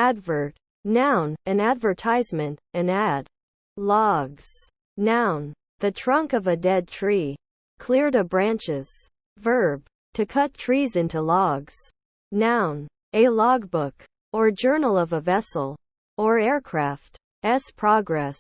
advert, noun, an advertisement, an ad. Logs, noun, the trunk of a dead tree. Clear to branches. Verb, to cut trees into logs. Noun, a logbook, or journal of a vessel, or aircraft's progress.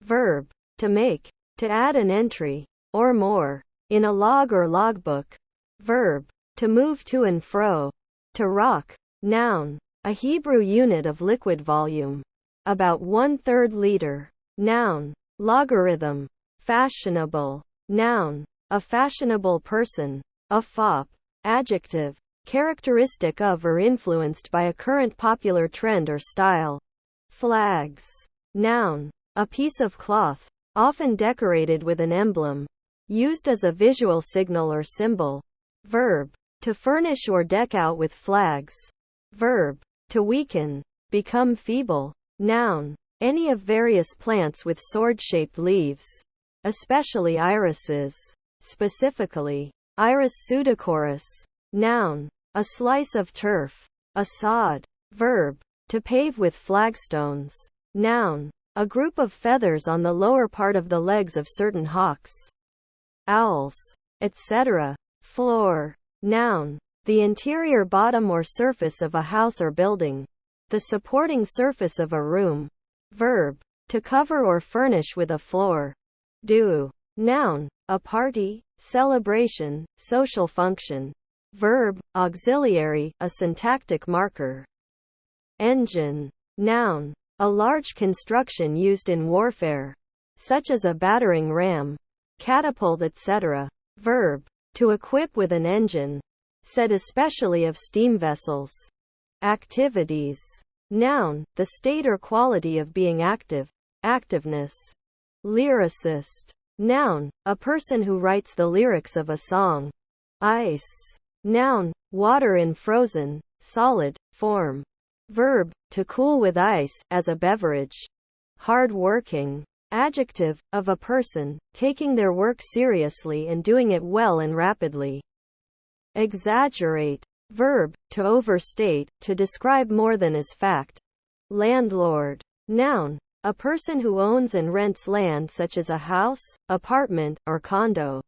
Verb, to make, to add an entry, or more, in a log or logbook. Verb, to move to and fro. To rock. Noun, a Hebrew unit of liquid volume. About 1/3 liter. Noun, logarithm. Fashionable. Noun, a fashionable person. A fop. Adjective, characteristic of or influenced by a current popular trend or style. Flags. Noun, a piece of cloth, often decorated with an emblem, used as a visual signal or symbol. Verb, to furnish or deck out with flags. Verb, to weaken, become feeble. Noun, any of various plants with sword-shaped leaves, especially irises. Specifically, Iris pseudochorus. Noun, a slice of turf. A sod. Verb, to pave with flagstones. Noun, a group of feathers on the lower part of the legs of certain hawks, owls, etc. Floor. Noun, the interior bottom or surface of a house or building. The supporting surface of a room. Verb, to cover or furnish with a floor. Do. Noun, a party, celebration, social function. Verb, auxiliary, a syntactic marker. Engine. Noun, a large construction used in warfare, such as a battering ram, catapult, etc. Verb, to equip with an engine. Said especially of steam vessels. Activities. Noun, the state or quality of being active, activeness. Lyricist. Noun, a person who writes the lyrics of a song. Ice. Noun, water in frozen, solid form. Verb, to cool with ice, as a beverage. Hard-working. Adjective, of a person, taking their work seriously and doing it well and rapidly. Exaggerate. Verb, to overstate, to describe more than is fact. Landlord. Noun, a person who owns and rents land such as a house, apartment, or condo.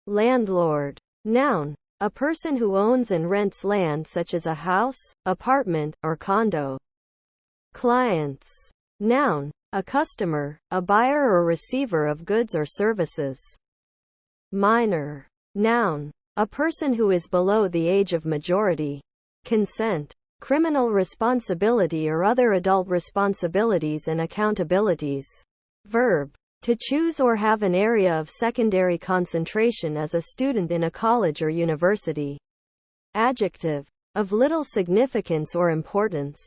Landlord. Noun, a person who owns and rents land such as a house, apartment, or condo. Clients. Noun, a customer, a buyer or receiver of goods or services. Minor. Noun, a person who is below the age of majority. Consent. Criminal responsibility or other adult responsibilities and accountabilities. Verb, to choose or have an area of secondary concentration as a student in a college or university. Adjective, of little significance or importance.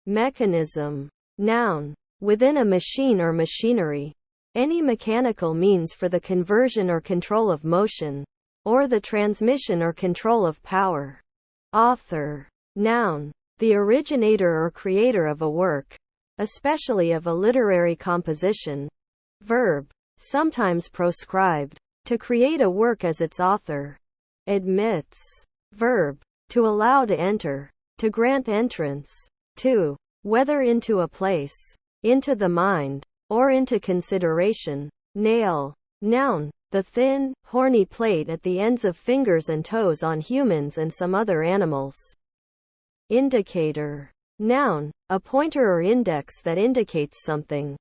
Mechanism. Noun, within a machine or machinery. Any mechanical means for the conversion or control of motion, or the transmission or control of power. Author. Noun, the originator or creator of a work, especially of a literary composition. Verb, sometimes proscribed, to create a work as its author. Admits. Verb, to allow to enter, to grant entrance, to, whether into a place, into the mind, or into consideration. Nail. Noun, the thin, horny plate at the ends of fingers and toes on humans and some other animals. Indicator. Noun, a pointer or index that indicates something.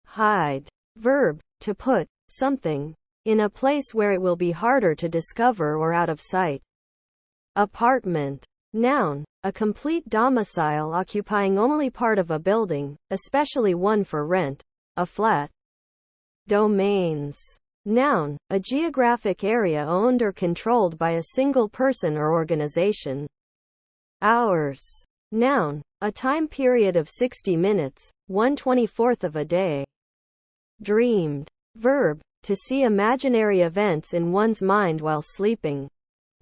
Hide. Verb, to put something in a place where it will be harder to discover or out of sight. Apartment. Noun, a complete domicile occupying only part of a building, especially one for rent, a flat. Domains. Noun, a geographic area owned or controlled by a single person or organization. Hours. Noun, a time period of 60 minutes, 1/24 of a day. Dreamed. Verb, to see imaginary events in one's mind while sleeping.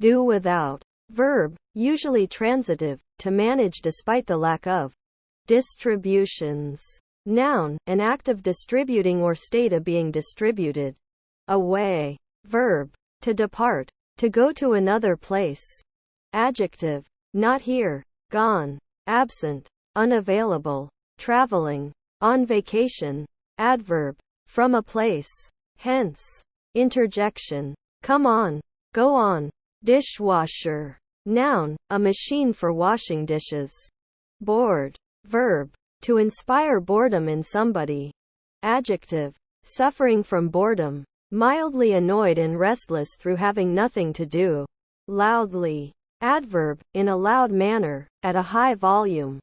Do without. Verb, usually transitive, to manage despite the lack of. Distributions. Noun, an act of distributing or state of being distributed. Away. Verb, to depart, to go to another place. Adjective, not here, gone, absent. unavailable, traveling, on vacation, adverb, from a place, hence, interjection, come on, go on, dishwasher, noun, a machine for washing dishes, bored, verb, to inspire boredom in somebody, adjective, suffering from boredom, mildly annoyed and restless through having nothing to do, loudly, adverb, in a loud manner, at a high volume,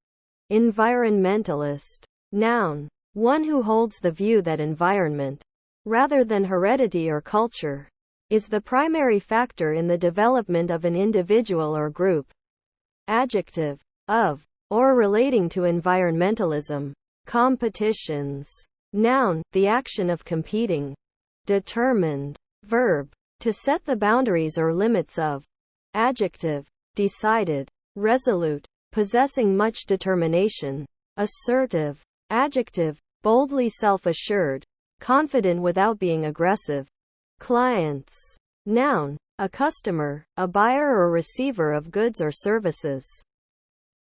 environmentalist, noun, one who holds the view that environment, rather than heredity or culture, is the primary factor in the development of an individual or group, adjective, of, or relating to environmentalism, competitions, noun, the action of competing, determined, verb, to set the boundaries or limits of, adjective, decided, resolute, possessing much determination, assertive, adjective, boldly self-assured, confident without being aggressive, clients, noun, a customer, a buyer or receiver of goods or services,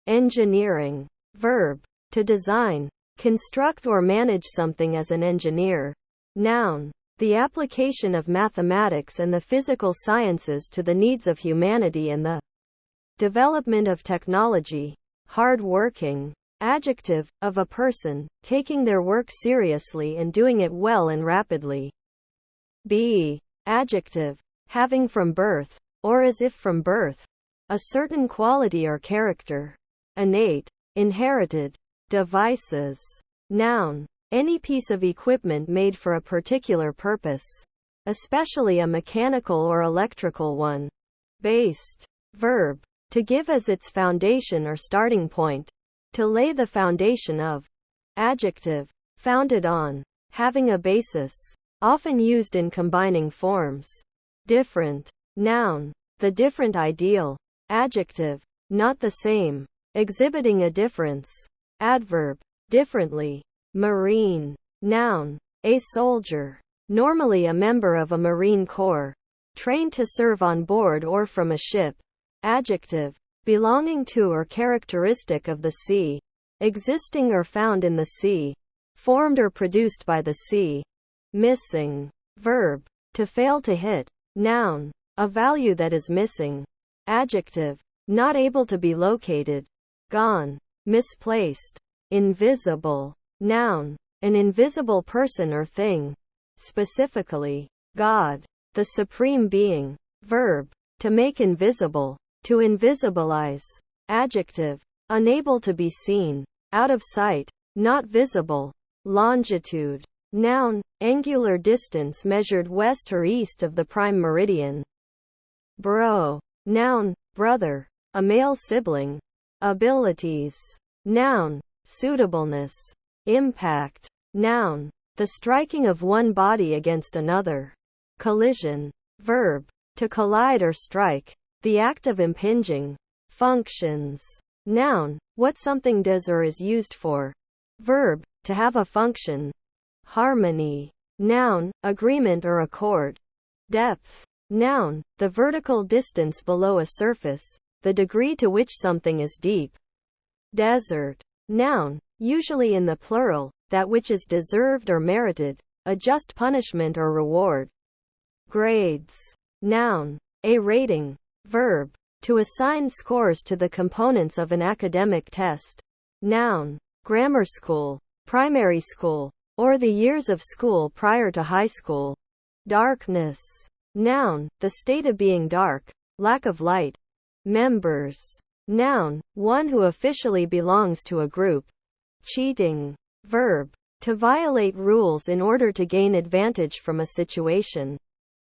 engineering, verb, to design, construct or manage something as an engineer, noun, the application of mathematics and the physical sciences to the needs of humanity and the development of technology, hard-working, adjective, of a person, taking their work seriously and doing it well and rapidly, adjective, having from birth, or as if from birth, a certain quality or character, innate, inherited, devices, noun, any piece of equipment made for a particular purpose, especially a mechanical or electrical one, based, verb, to give as its foundation or starting point, to lay the foundation of, adjective, founded on, having a basis, often used in combining forms, different, noun, the different ideal, adjective, not the same, exhibiting a difference, adverb, differently, marine, noun, a soldier, normally a member of a marine corps, trained to serve on board or from a ship, adjective, belonging to or characteristic of the sea, existing or found in the sea, formed or produced by the sea, missing, verb, to fail to hit, noun, a value that is missing, adjective, not able to be located, gone, misplaced, invisible, noun, an invisible person or thing, specifically, God, the supreme being, verb, to make invisible, to invisibilize, adjective, unable to be seen, out of sight, not visible, longitude, noun, angular distance measured west or east of the prime meridian, bro, noun, brother, a male sibling, abilities, noun, suitableness, impact, noun, the striking of one body against another, collision, verb, to collide or strike, the act of impinging, functions, noun, what something does or is used for, verb, to have a function, harmony, noun, agreement or accord, depth, noun, the vertical distance below a surface, the degree to which something is deep, desert, noun, usually in the plural, that which is deserved or merited, a just punishment or reward, grades, noun, a rating, verb, to assign scores to the components of an academic test, noun, grammar school, primary school, or the years of school prior to high school, darkness, noun, the state of being dark, lack of light, members, noun, one who officially belongs to a group, cheating, verb, to violate rules in order to gain advantage from a situation,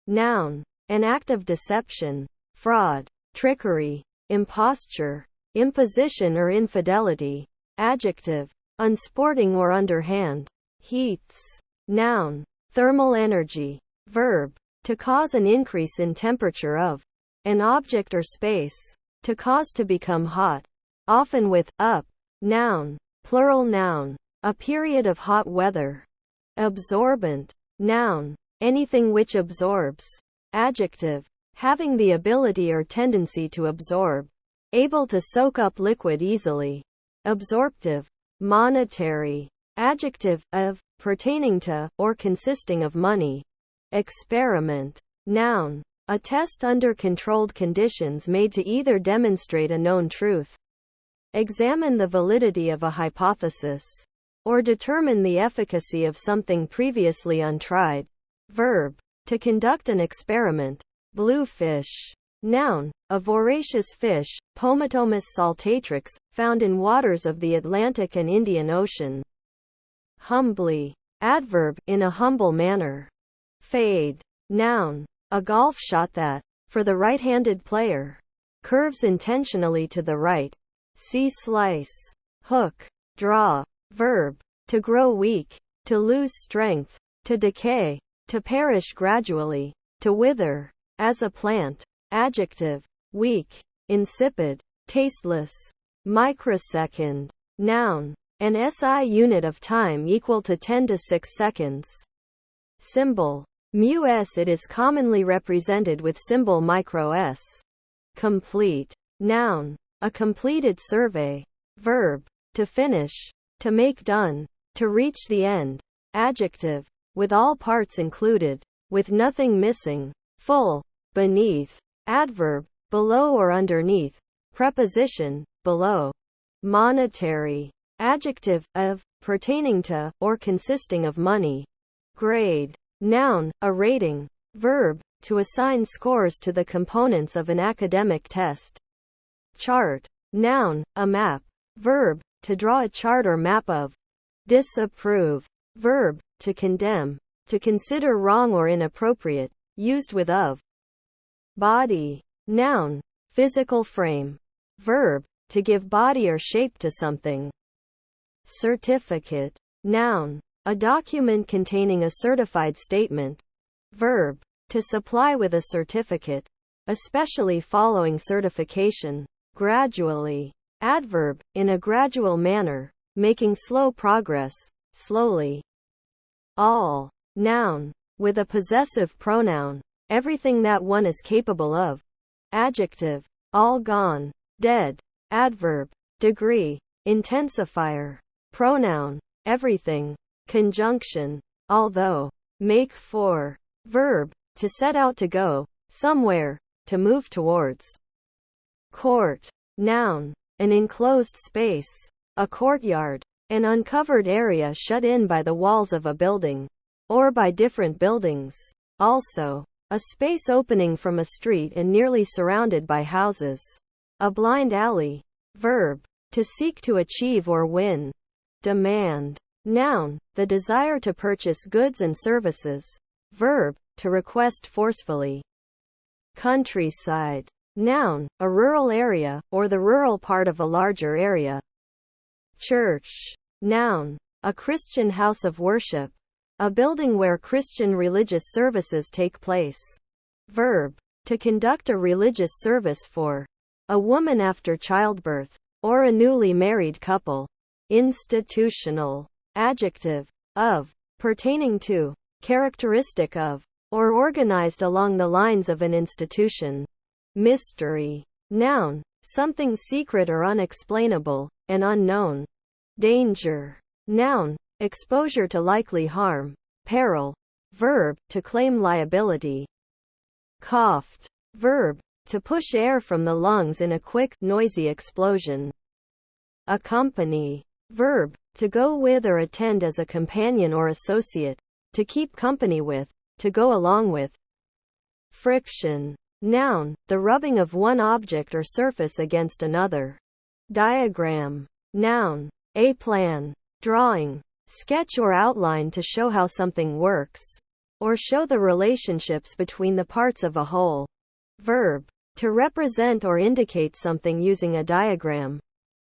noun, an act of deception, fraud, trickery, imposture, imposition or infidelity, adjective, unsporting or underhand, heats, noun, thermal energy, verb, to cause an increase in temperature of an object or space, to cause to become hot, often with up, noun, plural noun, a period of hot weather, absorbent, noun, anything which absorbs, adjective, having the ability or tendency to absorb, able to soak up liquid easily, absorptive, monetary, adjective, of, pertaining to, or consisting of money. Experiment, noun, a test under controlled conditions made to either demonstrate a known truth, examine the validity of a hypothesis, or determine the efficacy of something previously untried. Verb, to conduct an experiment. Bluefish, noun, a voracious fish, Pomatomys saltatrix, found in waters of the Atlantic and Indian Ocean. Humbly, adverb, in a humble manner. Fade, noun, a golf shot that, for the right-handed player, curves intentionally to the right. See slice. Hook, draw, verb, to grow weak, to lose strength, to decay, to perish gradually, to wither, as a plant. Adjective, weak, insipid, tasteless. Microsecond, noun, an SI unit of time equal to 10 to 6 seconds. Symbol, μs. It is commonly represented with symbol micro s. Complete, noun, a completed survey. Verb, to finish, to make done, to reach the end. Adjective, with all parts included, with nothing missing. Full, beneath. Adverb, below or underneath. Preposition, below. Monetary, adjective, of, pertaining to, or consisting of money. Grade, noun, a rating. Verb, to assign scores to the components of an academic test. Chart, noun, a map. Verb, to draw a chart or map of. Disapprove, verb, to condemn, to consider wrong or inappropriate, used with of. Body, noun, physical frame. Verb, to give body or shape to something. Certificate, noun, a document containing a certified statement. Verb, to supply with a certificate, especially following certification. Gradually, adverb, in a gradual manner, making slow progress, slowly. All, noun, with a possessive pronoun, everything that one is capable of. Adjective, all gone, dead. Adverb, degree, intensifier. Pronoun, everything. Conjunction, although. Make for. Verb, to set out to go, somewhere, to move towards. Court, noun, an enclosed space, a courtyard, an uncovered area shut in by the walls of a building, or by different buildings. Also, a space opening from a street and nearly surrounded by houses. A blind alley. Verb, to seek to achieve or win. Demand, noun, the desire to purchase goods and services. Verb, to request forcefully. Countryside, noun, a rural area, or the rural part of a larger area. Church, noun, a Christian house of worship, a building where Christian religious services take place. Verb, to conduct a religious service for a woman after childbirth, or a newly married couple. Institutional, adjective, of, pertaining to, characteristic of, or organized along the lines of an institution. Mystery, noun, something secret or unexplainable, and unknown. Danger, noun, exposure to likely harm, peril. Verb, to claim liability. Coughed, verb, to push air from the lungs in a quick, noisy explosion. Accompany, verb, to go with or attend as a companion or associate, to keep company with, to go along with. Friction, noun, the rubbing of one object or surface against another. Diagram, noun, a plan, drawing, sketch or outline to show how something works, or show the relationships between the parts of a whole. Verb, to represent or indicate something using a diagram.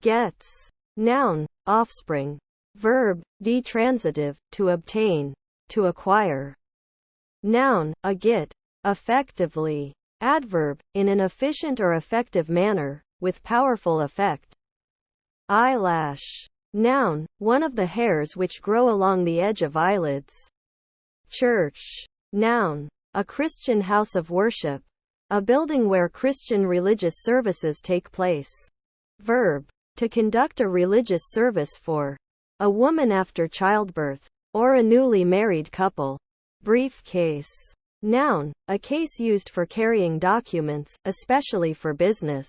Gets, noun, offspring. Verb, detransitive, to obtain, to acquire. Noun, a get, effectively. Adverb, in an efficient or effective manner, with powerful effect. Eyelash, noun, one of the hairs which grow along the edge of eyelids. Church, noun, a Christian house of worship, a building where Christian religious services take place. Verb, to conduct a religious service for a woman after childbirth, or a newly married couple. Briefcase. Noun, a case used for carrying documents, especially for business.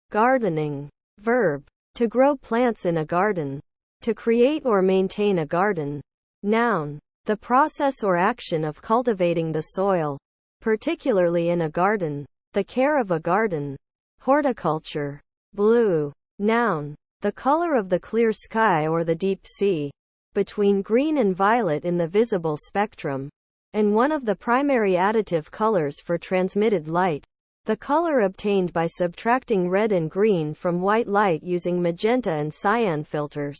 Gardening. Verb, to grow plants in a garden, to create or maintain a garden. Noun, the process or action of cultivating the soil, particularly in a garden, the care of a garden. Horticulture. Blue. Noun, the color of the clear sky or the deep sea, between green and violet in the visible spectrum, and one of the primary additive colors for transmitted light, the color obtained by subtracting red and green from white light using magenta and cyan filters,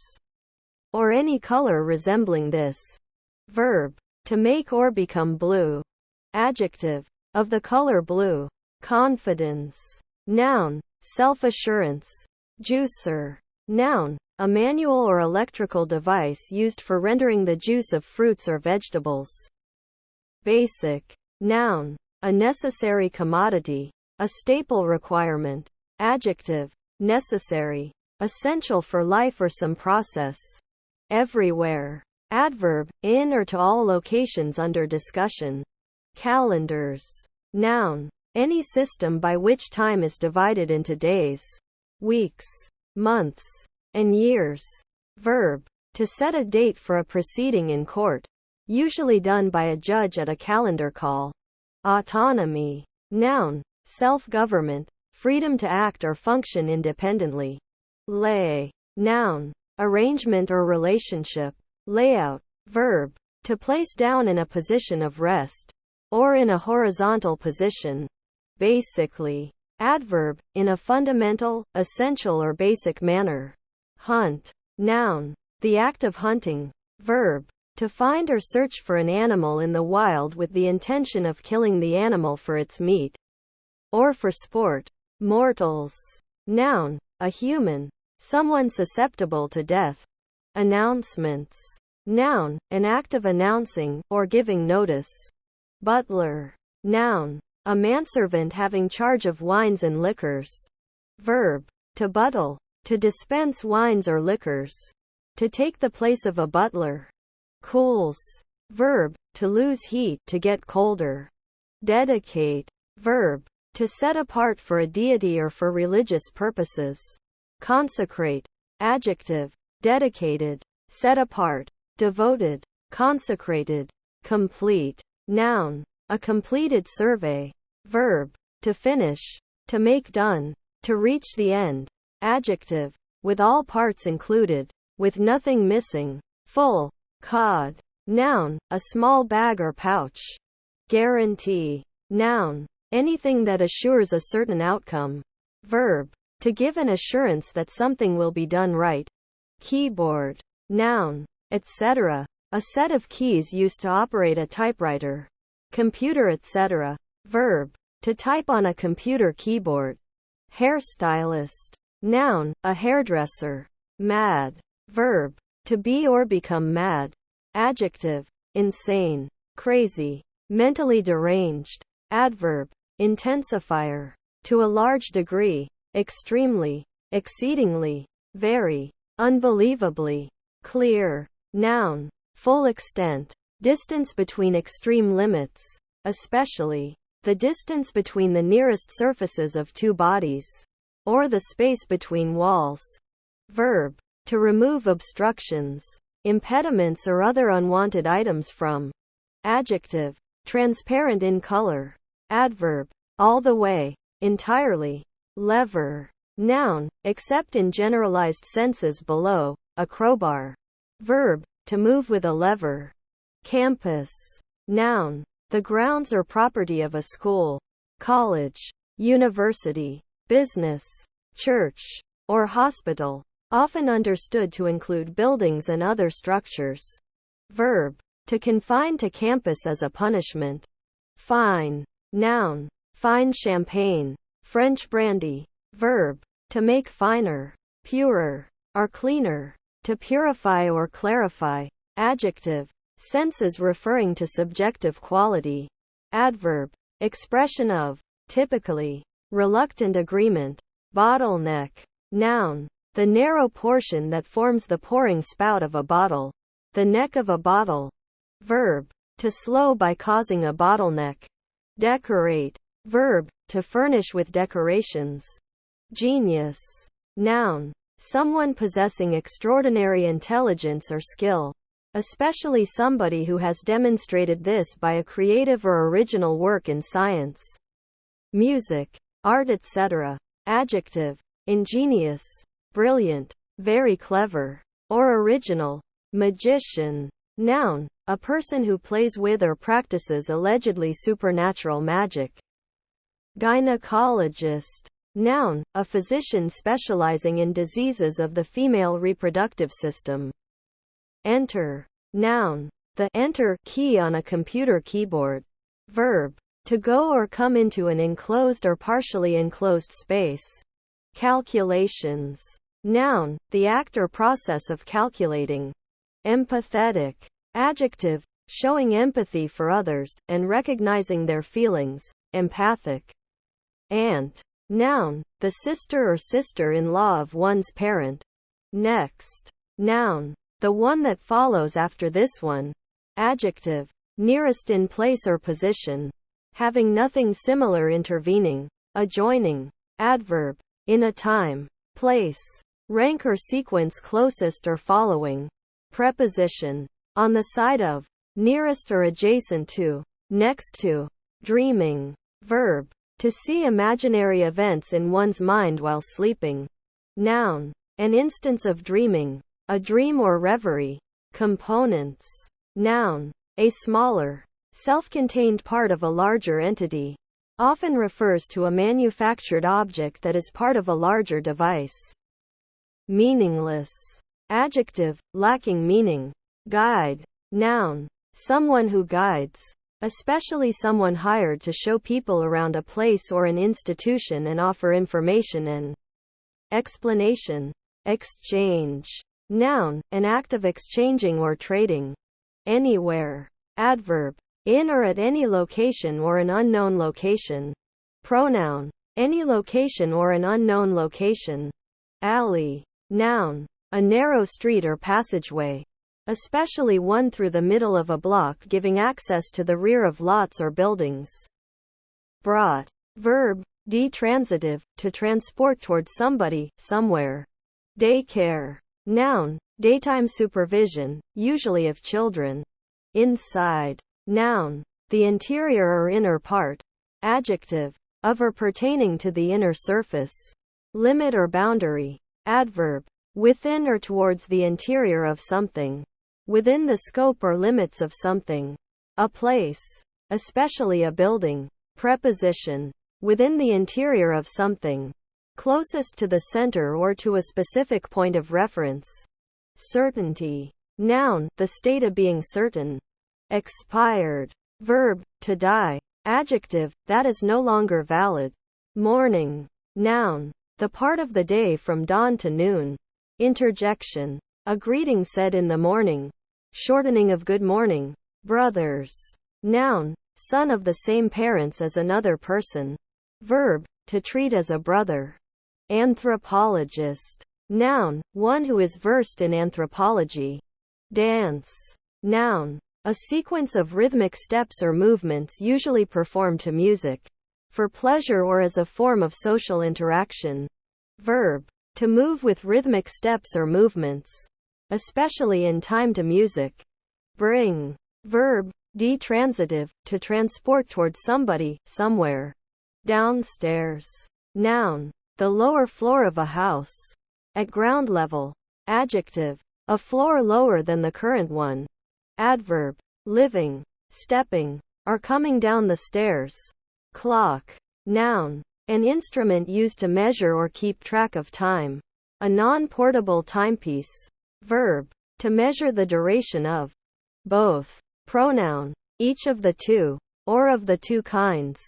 or any color resembling this. Verb, to make or become blue. Adjective, of the color blue. Confidence. Noun, self-assurance. Juicer. Noun, a manual or electrical device used for rendering the juice of fruits or vegetables. Basic. Noun, a necessary commodity, a staple requirement. Adjective, necessary, essential for life or some process. Everywhere. Adverb, in or to all locations under discussion. Calendars. Noun, any system by which time is divided into days, weeks, months, and years. Verb, to set a date for a proceeding in court, usually done by a judge at a calendar call. Autonomy. Noun, self-government, freedom to act or function independently. Lay. Noun, arrangement or relationship. Layout. Verb, to place down in a position of rest, or in a horizontal position. Basically. Adverb, in a fundamental, essential or basic manner. Hunt. Noun, the act of hunting. Verb, to find or search for an animal in the wild with the intention of killing the animal for its meat, or for sport. Mortals. Noun, a human, someone susceptible to death. Announcements. Noun, an act of announcing, or giving notice. Butler. Noun, a manservant having charge of wines and liquors. Verb, to buttle, to dispense wines or liquors. To take the place of a butler. Cools. Verb, to lose heat, to get colder. Dedicate. Verb, to set apart for a deity or for religious purposes. Consecrate. Adjective, dedicated, set apart, devoted, consecrated. Complete. Noun, a completed survey. Verb, to finish, to make done, to reach the end. Adjective, with all parts included, with nothing missing. Full. Cod. Noun, a small bag or pouch. Guarantee. Noun, anything that assures a certain outcome. Verb, to give an assurance that something will be done right. Keyboard. Noun, etc. A set of keys used to operate a typewriter. Computer, etc. Verb, to type on a computer keyboard. Hairstylist. Noun, a hairdresser. Mad. Verb, to be or become mad. Adjective, insane, crazy, mentally deranged. Adverb, intensifier, to a large degree, extremely, exceedingly, very, unbelievably. Clear. Noun, full extent, distance between extreme limits, especially the distance between the nearest surfaces of two bodies, or the space between walls. Verb, to remove obstructions, impediments or other unwanted items from. Adjective, transparent in color. Adverb, all the way, entirely. Lever. Noun, except in generalized senses below, a crowbar. Verb, to move with a lever. Campus. Noun, the grounds or property of a school, college, university, business, church, or hospital, often understood to include buildings and other structures. Verb, to confine to campus as a punishment. Fine. Noun, fine champagne, French brandy. Verb, to make finer, purer, or cleaner, to purify or clarify. Adjective, senses referring to subjective quality. Adverb, expression of, typically, reluctant agreement. Bottleneck. Noun, the narrow portion that forms the pouring spout of a bottle, the neck of a bottle. Verb, to slow by causing a bottleneck. Decorate. Verb, to furnish with decorations. Genius. Noun, someone possessing extraordinary intelligence or skill, especially somebody who has demonstrated this by a creative or original work in science, music, art, etc. Adjective, ingenious, brilliant, very clever, or original. Magician. Noun, a person who plays with or practices allegedly supernatural magic. Gynecologist. Noun, a physician specializing in diseases of the female reproductive system. Enter. Noun, the enter key on a computer keyboard. Verb, to go or come into an enclosed or partially enclosed space. Calculations. Noun, the act or process of calculating. Empathetic. Adjective, showing empathy for others, and recognizing their feelings. Empathic. Aunt. Noun, the sister or sister-in-law of one's parent. Next. Noun, the one that follows after this one. Adjective, nearest in place or position. Having nothing similar intervening. Adjoining. Adverb, in a time, place, rank or sequence closest or following. Preposition, on the side of, nearest or adjacent to, next to. Dreaming. Verb, to see imaginary events in one's mind while sleeping. Noun, an instance of dreaming, a dream or reverie. Components. Noun, a smaller, self-contained part of a larger entity. Often refers to a manufactured object that is part of a larger device. Meaningless. Adjective, lacking meaning. Guide. Noun, someone who guides, especially someone hired to show people around a place or an institution and offer information and explanation. Exchange. Noun, an act of exchanging or trading. Anywhere. Adverb, in or at any location or an unknown location. Pronoun, any location or an unknown location. Alley. Noun, a narrow street or passageway, especially one through the middle of a block giving access to the rear of lots or buildings. Brought. Verb, detransitive, to transport towards somebody, somewhere. Daycare. Noun, daytime supervision, usually of children. Inside. Noun, the interior or inner part. Adjective, of or pertaining to the inner surface. Limit or boundary. Adverb, within or towards the interior of something. Within the scope or limits of something. A place, especially a building. Preposition, within the interior of something. Closest to the center or to a specific point of reference. Certainty. Noun, the state of being certain. Expired. Verb, to die. Adjective, that is no longer valid. Morning. Noun, the part of the day from dawn to noon. Interjection, a greeting said in the morning. Shortening of good morning. Brothers. Noun, son of the same parents as another person. Verb, to treat as a brother. Anthropologist. Noun, one who is versed in anthropology. Dance. Noun, a sequence of rhythmic steps or movements usually performed to music, for pleasure or as a form of social interaction. Verb, to move with rhythmic steps or movements, especially in time to music. Bring. Verb, detransitive, to transport towards somebody, somewhere. Downstairs. Noun, the lower floor of a house. At ground level. Adjective, a floor lower than the current one. Adverb, living, stepping, or coming down the stairs. Clock. Noun, an instrument used to measure or keep track of time. A non-portable timepiece. Verb, to measure the duration of. Both. Pronoun, each of the two, or of the two kinds.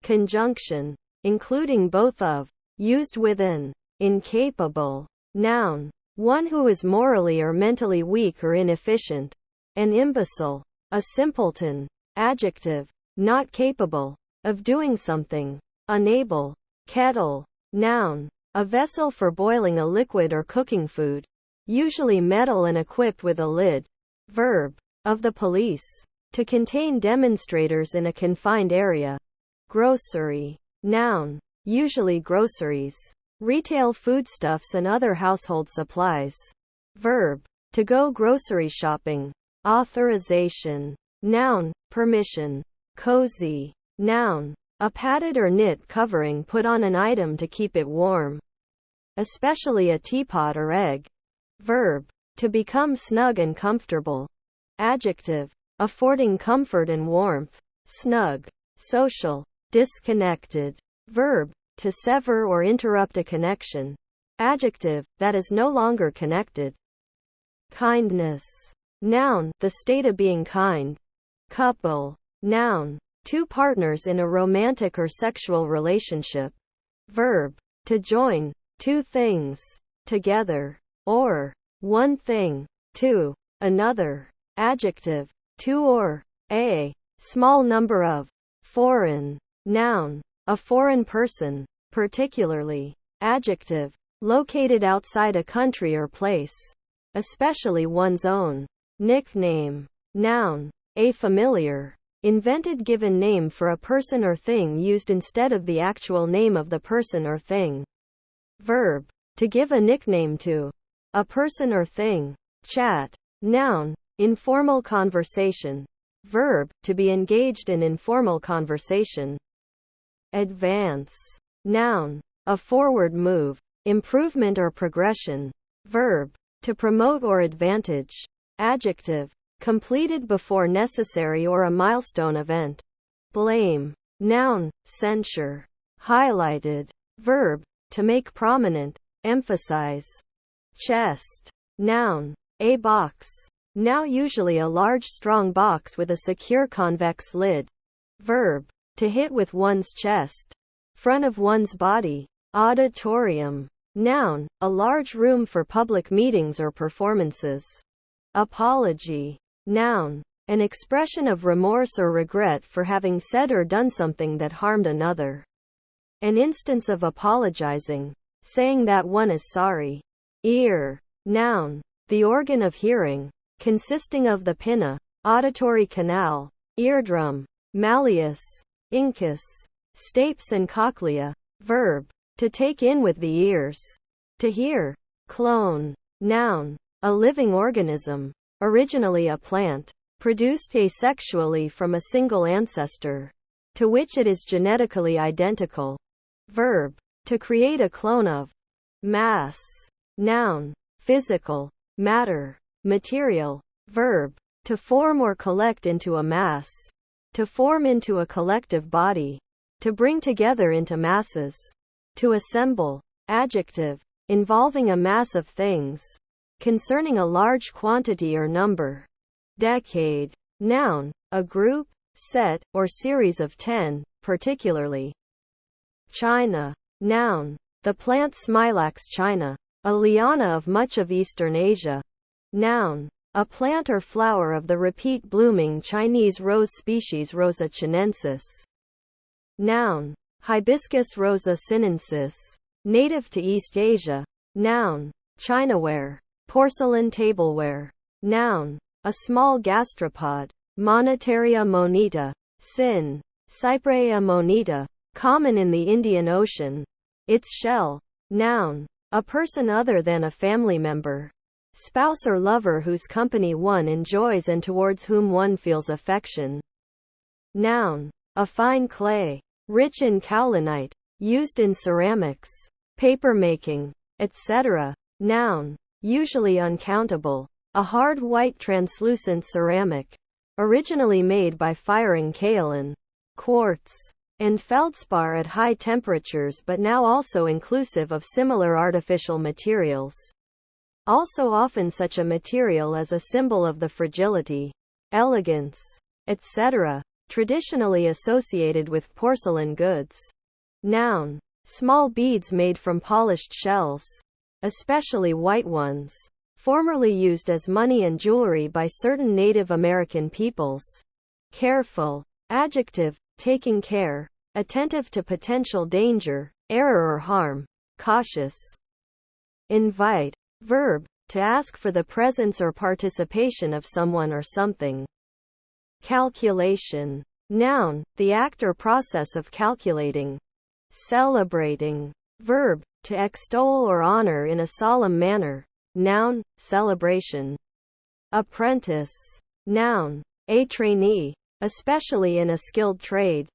Conjunction, including both of. Used with an. Incapable. Noun, one who is morally or mentally weak or inefficient. An imbecile. A simpleton. Adjective, not capable of doing something. Unable. Kettle. Noun, A vessel for boiling a liquid or cooking food, usually metal and equipped with a lid. Verb. Of the police. To contain demonstrators in a confined area. Grocery. Noun. Usually groceries. Retail foodstuffs and other household supplies. Verb. To go grocery shopping. Authorization. Noun. Permission. Cozy. Noun. A padded or knit covering put on an item to keep it warm. Especially a teapot or egg. Verb. To become snug and comfortable. Adjective. Affording comfort and warmth. Snug. Social. Disconnected. Verb. To sever or interrupt a connection. Adjective. That is no longer connected. Kindness. Noun. The state of being kind. Couple. Noun. Two partners in a romantic or sexual relationship. Verb. To join. Two things. Together. Or. One thing. To. Another. Adjective. Two or. A. Small number of. Foreign. Noun. A foreign person. Particularly. Adjective. Located outside a country or place. Especially one's own. Nickname. Noun. A familiar. Invented given name for a person or thing used instead of the actual name of the person or thing. Verb. To give a nickname to. A person or thing. Chat. Noun. Informal conversation. Verb. To be engaged in informal conversation. Advance. Noun. A forward move. Improvement or progression. Verb. To promote or advantage. Adjective. Completed before necessary or a milestone event. Blame. Noun. Censure. Highlighted. Verb. To make prominent. Emphasize. Chest. Noun. A box. Now usually a large strong box with a secure convex lid. Verb. To hit with one's chest. Front of one's body. Auditorium. Noun. A large room for public meetings or performances. Apology. Noun. An expression of remorse or regret for having said or done something that harmed another. An instance of apologizing. Saying that one is sorry. Ear. Noun. The organ of hearing. Consisting of the pinna, auditory canal, eardrum, malleus, incus, stapes and cochlea. Verb. To take in with the ears. To hear. Clone. Noun. A living organism. Originally a plant. Produced asexually from a single ancestor. To which it is genetically identical. Verb. To create a clone of. Mass. Noun. Physical. Matter. Material. Verb. To form or collect into a mass. To form into a collective body. To bring together into masses. To assemble. Adjective. Involving a mass of things. Concerning a large quantity or number. Decade. Noun. A group, set, or series of 10, particularly. China. Noun. The plant Smilax china. A liana of much of Eastern Asia. Noun. A plant or flower of the repeat-blooming Chinese rose species Rosa chinensis. Noun. Hibiscus rosa sinensis. Native to East Asia. Noun. Chinaware. Porcelain tableware. Noun. A small gastropod. Monetaria monita. Sin. Cypraea monita. Common in the Indian Ocean. Its shell. Noun. A person other than a family member. Spouse or lover whose company one enjoys and towards whom one feels affection. Noun. A fine clay. Rich in kaolinite. Used in ceramics. Papermaking. Etc. Noun. Usually uncountable. A hard white translucent ceramic. Originally made by firing kaolin, quartz, and feldspar at high temperatures but now also inclusive of similar artificial materials. Also often such a material as a symbol of the fragility, elegance, etc., traditionally associated with porcelain goods. Noun. Small beads made from polished shells. Especially white ones. Formerly used as money and jewelry by certain Native American peoples. Careful. Adjective. Taking care. Attentive to potential danger, error or harm. cautious. Invite, verb, to ask for the presence or participation of someone or something. Calculation, noun, the act or process of calculating. Celebrating, verb, to extol or honor in a solemn manner. Noun, celebration. Apprentice, noun, a trainee, especially in a skilled trade.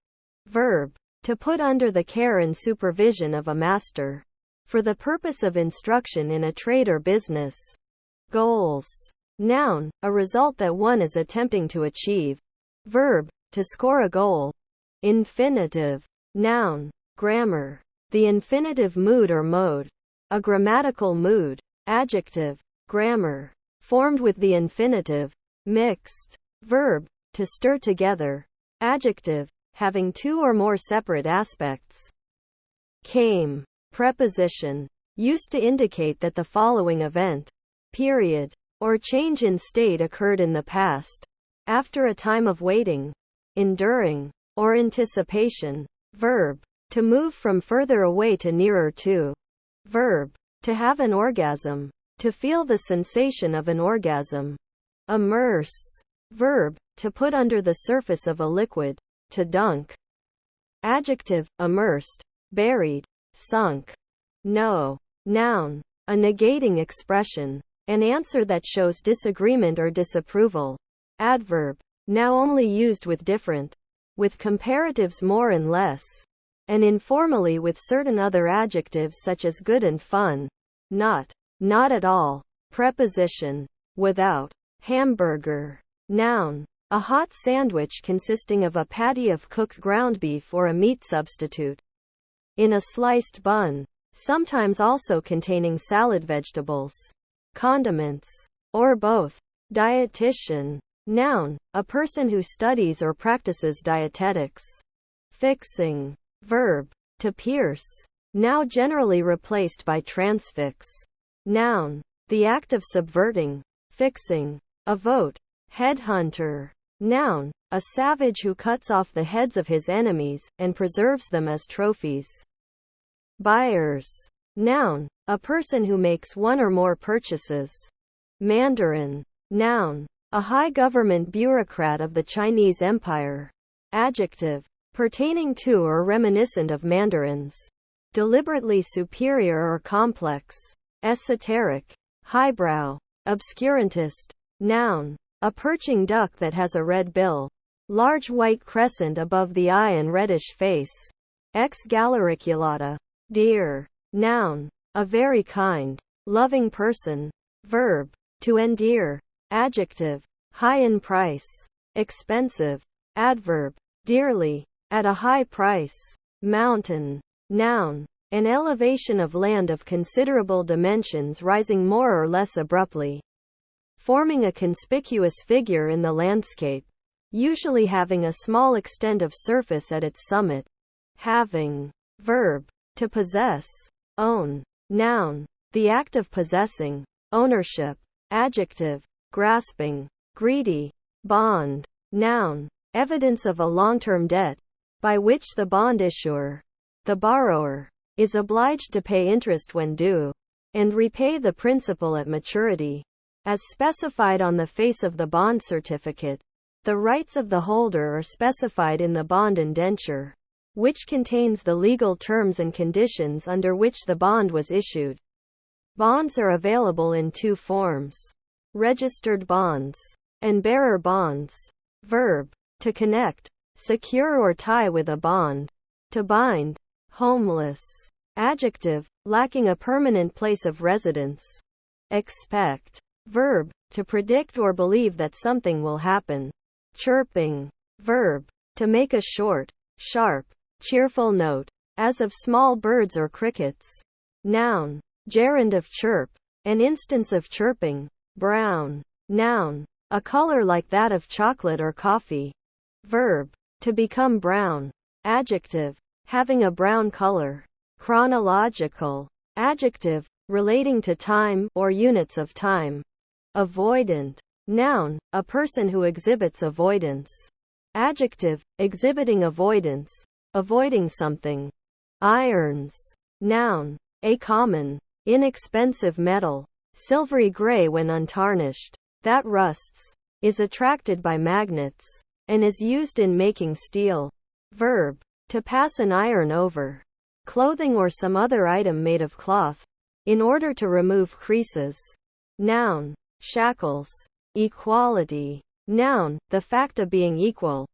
Verb, to put under the care and supervision of a master, for the purpose of instruction in a trade or business. Goals, noun, a result that one is attempting to achieve. Verb, to score a goal. Infinitive, noun, grammar, the infinitive mood or mode, a grammatical mood. Adjective, grammar, formed with the infinitive. Mixed, verb, to stir together. Adjective, having two or more separate aspects. Came, preposition, used to indicate that the following event, period, or change in state occurred in the past, after a time of waiting, enduring, or anticipation. Verb, to move from further away to nearer to. Verb, to have an orgasm, to feel the sensation of an orgasm. Immerse, verb, to put under the surface of a liquid, to dunk. Adjective, immersed, buried, sunk. No, noun, a negating expression, an answer that shows disagreement or disapproval. Adverb, now only used with different, with comparatives more and less, and informally with certain other adjectives such as good and fun. Not at all. Preposition, without. Hamburger, noun, a hot sandwich consisting of a patty of cooked ground beef or a meat substitute, in a sliced bun, sometimes also containing salad vegetables, condiments, or both. Dietitian, noun, a person who studies or practices dietetics. Fixing, verb, to pierce, now generally replaced by transfix. Noun, the act of subverting. Fixing, a vote. Headhunter, noun, a savage who cuts off the heads of his enemies, and preserves them as trophies. Buyers, noun, a person who makes one or more purchases. Mandarin, noun, a high government bureaucrat of the Chinese Empire. Adjective, pertaining to or reminiscent of mandarins. Deliberately superior or complex. Esoteric, highbrow. Obscurantist, noun, a perching duck that has a red bill, large white crescent above the eye and reddish face. Ex galericulata, dear, noun, a very kind, loving person. Verb, to endear. Adjective, high in price, expensive. Adverb, dearly, at a high price. Mountain, noun, an elevation of land of considerable dimensions rising more or less abruptly, forming a conspicuous figure in the landscape, usually having a small extent of surface at its summit. Having, verb, to possess. Own, noun, the act of possessing, ownership. Adjective, grasping, greedy. Bond, noun, evidence of a long-term debt, by which the bond issuer, the borrower, is obliged to pay interest when due, and repay the principal at maturity, as specified on the face of the bond certificate. The rights of the holder are specified in the bond indenture, which contains the legal terms and conditions under which the bond was issued. Bonds are available in two forms: registered bonds and bearer bonds. Verb, to connect, secure or tie with a bond. To bind. Homeless. Adjective, lacking a permanent place of residence. Expect. Verb, to predict or believe that something will happen. Chirping. Verb, to make a short, sharp, cheerful note, as of small birds or crickets. Noun, gerund of chirp, an instance of chirping. Brown. Noun, a color like that of chocolate or coffee. Verb, to become brown. Adjective, having a brown color. Chronological. Adjective, relating to time or units of time. Avoidant. Noun, a person who exhibits avoidance. Adjective, exhibiting avoidance, avoiding something. Irons. Noun, A common, inexpensive metal, silvery gray when untarnished, that rusts, is attracted by magnets, and is used in making steel. Verb. To pass an iron over clothing or some other item made of cloth, in order to remove creases. Noun. Shackles. Equality. Noun. The fact of being equal,